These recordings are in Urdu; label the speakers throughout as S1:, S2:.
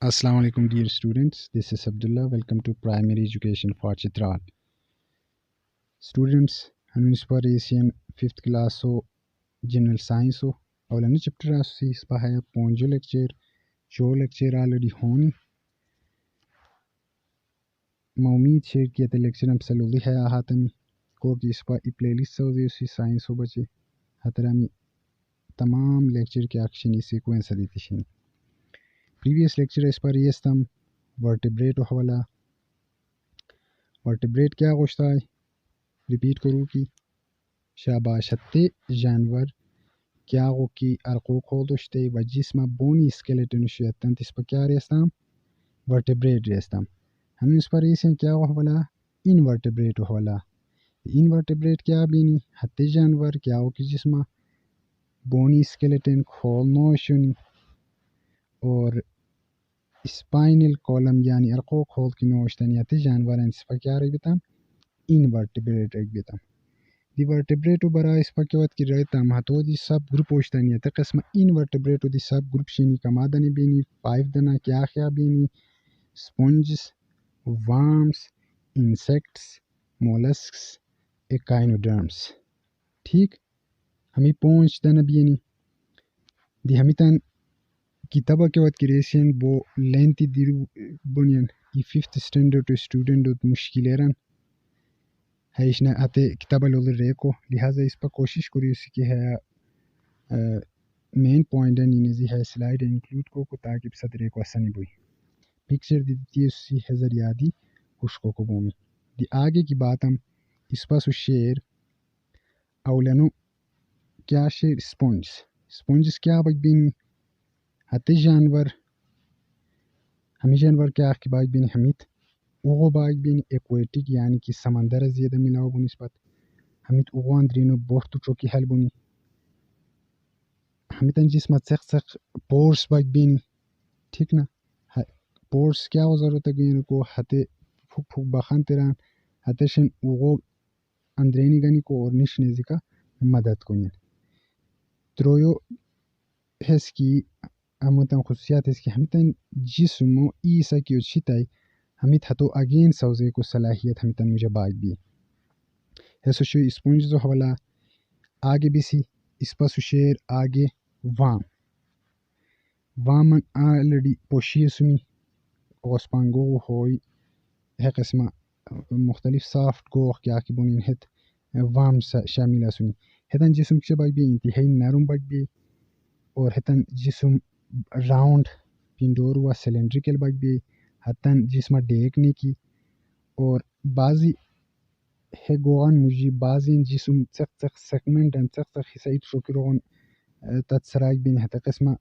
S1: Assalamu alaikum dear students, this is Abdullah. Welcome to Primary Education for Chitral. Students, hanu inspiration 5th class so general science so awlani chapter asi isbahaya ponjo lecture show lecture already honi maumid share kiyate lecture am saluli haya hatami ko ki ispa I playlist so usi science so bache hatarami tamam lecture ke action sequence aditishin previous lecture is par yestam vertebrate hawala vertebrate kya goshta hai repeat karu ki شاباشته جانور کیاغو کی ارقو خودشته و جسم بونی اسکeleton شیطان تیس پا کیا ریستم؟ ورتبریت ریستم همین اس پر ایسین کیاغو حوالا؟ انورتبریت حوالا انورتبریت کیا بینی؟ حتی جانور کیاغو کی جسم بونی اسکeleton کھول نوشنی اور اسپائنل کولم یعنی ارقو کھول کی نوشتنی حتی جانوران تیس پا کیا ری بیتم؟ انورتبریت ری بیتم دی ورتبریٹو برای اسپاکیوات کی رایتا مہتو دی سب گروپ ہوشتانی تا قسم این ورتبریٹو دی سب گروپ شینی کما دنی بینی 5 دنا کیا خیا بینی سپونجز وارمز انسیکٹس مولسکس ایکائنوڈرمز ٹھیک ہمیں پونچ دنا بینی دی ہمیں تن کتابہ کیوات کی ریسین بو لینتی دیرو بنین ای 5th standard تو اسٹوڈنٹ مشکل ایران ہے آتے کتابہ لوگ ریکو لہٰذا اس پر کوشش کری اسی کی ہے مین پوائنٹ نیزی ہے سلائڈ انکلوڈ کو تاکہ بسات ریکو آسانی بوئی پکچر دیتی اسی ہے ذریعادی خوشکو کو بومی دی آگے کی بات ہم اس پاس شیر اولانو کیا شیر سپونجز کیا بک بینی حتی جانور ہمیں جانور کیا کی بات بینی ہمیں اوغو باگ بین ایکویٹک یعنی کہ سمندر زیادہ ملاو بو نسبت ہمیت اوغو اندرینو بورتو چوکی حل بونی ہمیتن جسمت سخ پورس باگ بینی ٹھیک نا پورس کیا ہو ضرورت ہے کو ہتے پھوک بخان تیران ہتے شن اوغو اندرینی گنی کو اور نشنیزی کا مدد کنین ترویو حس کی ہمتن خصوصیات اس کی ہمیتن جسمو ایسا کیو چھتائی ہمیں تھتو اگین سوزے کو صلاحیت ہمیں تن مجھے باگ بھی ہے شو اسپونج جو حوالا آگے بھی سی اس پاس شیر آگے وامن آلریڈی پوشی سمی غسپانگو ہوئی ہے قسمہ مختلف سافٹ گوخ کیا کی بونین ہت وام شامل سنی ہتن جسم سے باگ بھی انتہائی نرم باگ بھی اور ہتن جسم راؤنڈ پنڈور و سلنڈریکل باگ بھی ہتن جسم ڈیکنے کی اور بعضی ہے گوغان مجھے بعضی جسم چق سیگمنٹ چق حصہ شکرون تتسرائی بین ہے قسمہ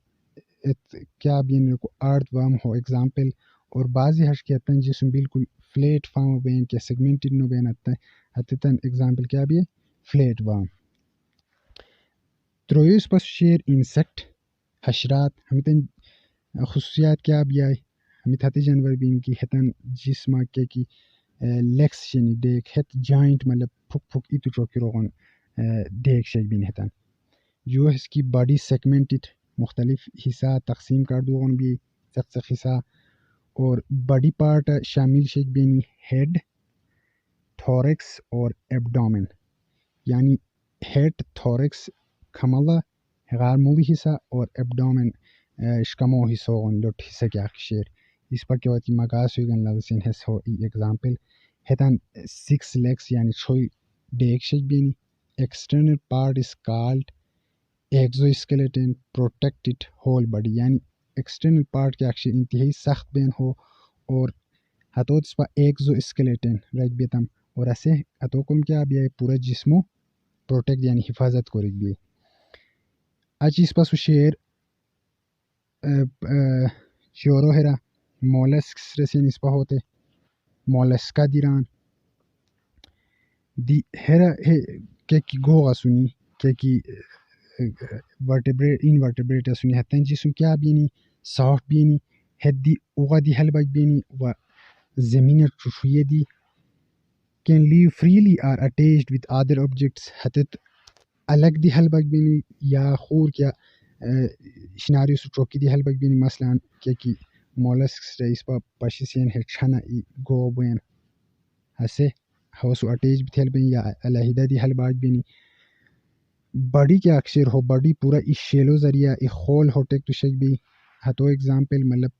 S1: کیا بین کو آرت وام ہو ایگزامپل اور بعضی حش کے ہتن جسم بالکل فلیٹ فارم بین کیا سیگمنٹڈ نو بین ہتن ایگزامپل کیا بھی ہے فلیٹ وام ترویس پس شیر انسیکٹ حشرات ہمیتن خصوصیات کیا بھی آئے ہمیں تھاتی جانور بین کی ہتن جسمہ کے کی لیکس شنی دیکھ ہت جائنٹ مطلب پھک ایتو چوکی روغن دیکھ شیک بین ہتن جو اس کی باڈی سیگمنٹڈ مختلف حصہ تقسیم کر دوغن بھی چق حصہ اور باڈی پارٹ شامل شیک بینی ہیڈ تھورکس اور ایبڈومن یعنی ہیڈ تھورکس کھملہ غار مولی حصہ اور ایبڈومن شکمو حصہ لوٹ حصہ کیا شیر اس پر کیا ہوتی مگاس ہوئی گن لگسین حس ہو ایگزامپل ہتن 6 لیگس یعنی چھوئی ڈیک شیک بینی external part is called exoskeleton protected whole body یعنی ایکسٹرنل پارٹ کے اکشر انتہائی سخت بین ہو اور ہتو اس پر ایگزو اسکلیٹن رکھ بیتم اور ایسے ہتو کم کیا بھی ہے پورا جسمو پروٹیکٹ یعنی حفاظت کو رکھ بھی اچھی اس پاس شیر چورو ہیرا مولسکس رسین اس پا ہوتے مولسکا دیران دی ہیرا کہ کی گوغا سنی کہ کی انورٹبریٹ سنی ہتن جسم کیا بینی سافٹ بینی ہد دی اوغا دی حل باگ بینی و زمین چشویے دی can live freely are attached with other objects ہتت الگ دی حل باگ بینی یا خور کیا شناریو سو چوکی دی حل باگ بینی مثلا کہ کی mollusks re ispa pashisian he chana I goben hase hausu attach bithel ben ya alahida di halbaj bini body ke aksher ho body pura is shelo zariya I khol hotek tu shek bi hato example malab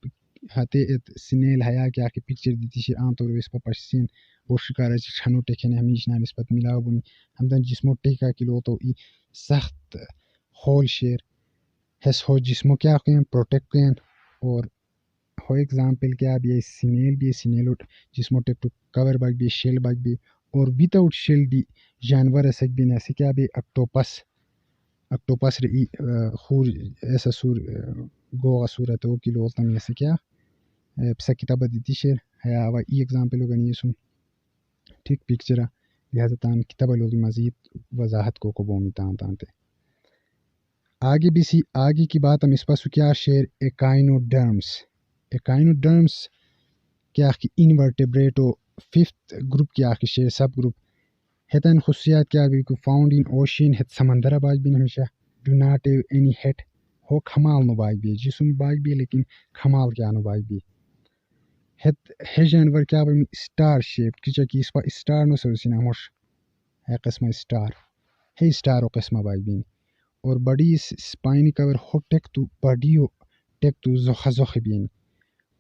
S1: hate et snail haya kya ki picture diti shi aam tor ispa pashisian boshikara chi chano tekene hamish na nisbat milaw buni hamdan jismo teka kilo to I sakht khol sher hes ho jismo kya kyen protect kyen اور for example کیا بھی ہے سنیل جسمو ٹیک ٹو کور باگ بھی شیل باگ بھی اور وداؤٹ شیل دی جانور ایسے بھی ایسے کیا بھی اکٹوپس ری خور ایسا سور گو صورت ہو کلو تم ایسے کیا پسا کتاب دیتی شیر ہے آوا ای ایگزامپل ہوگا نہیں سن ٹھیک پکچر لہذا تان کتاب لوگ مزید وضاحت کو بومی تان تانتے آگے بھی سی آگے کی بات ہم اس پاس کیا شیر ایکائنوڈرمس کیا کی انورٹیبریٹو ففتھ گروپ کیا کی شیر سب گروپ ہتن خصوصیات کیا بھی کو فاؤنڈ ان اوشین ہت سمندر باغ بھی ہمیشہ do not have any hate ہو کھمال نو باغ بھی جسم باغ بھی لیکن کھمال کیا نو باغ بھی ہت ہے جانور کیا بھی اسٹار شیپ کی اس پر اسٹار نو سوسینا موش ہے قسم اسٹار ہے اسٹار و قسم باغ بھی اور بڑی اسپائنی کور ہو ٹیک تو بڑیو ٹیک تو زخ بین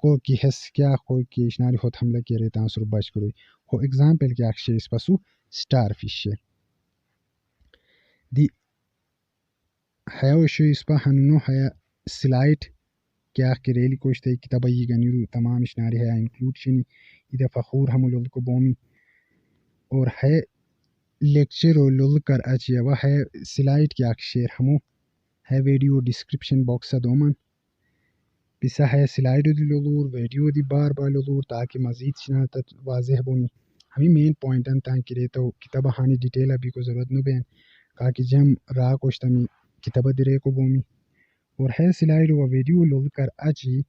S1: کو کی حس کیا کوئی کی اشناری ہوت حملہ کیا رہتا ہے سر بچ کروئی ہو ایگزامپل کیا اکشے اس پسو سٹار فش دی ہے شو اس پا ہنو ہے سلائٹ کیا کی ریلی کوشتے کتابہ یہ گنیرو تمام اشناری ہے انکلوڈ شنی ادھا فخور ہم لوگ کو بومی اور ہے لیکچر و لول کر اچھیا وہ ہے سلائٹ کیا اکشیر ہمو ہے ویڈیو ڈسکرپشن باکس دومن پسا ہے سلائڈ دی لولور ویڈیو دی بار بار لولور تاکہ مزید شناخت واضح بونی ہمیں مین پوائنٹن تاکہ رہتا ہو کتابہ ہانی ڈیٹیل ابھی کو ضرورت نو بین کاکہ جم را کوشتمی کتابہ درے کو بومی اور ہے سلائڈ و ویڈیو لول کر اچھی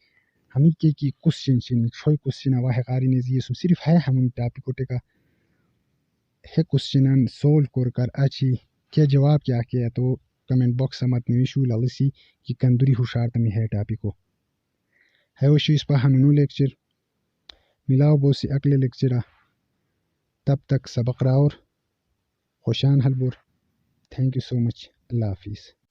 S1: ہمیں کی کوسچن چنی چھوئی کوسچن واہ قاری نزی سو صرف ہے ہمیں ٹاپک کا ہے کوسچنن سولو کر کر اچھی کیا جواب کیا کیا تو کمنٹ باکس سمت نویشو لالسی کی کندری ہوشار تمی ہے ٹاپک کو ہے وہ اس پہ ہم لیکچر ملاو بوسی اگلے لیکچرہ تب تک سبق راور خوشان حلبور تھینک یو سو مچ اللہ حافظ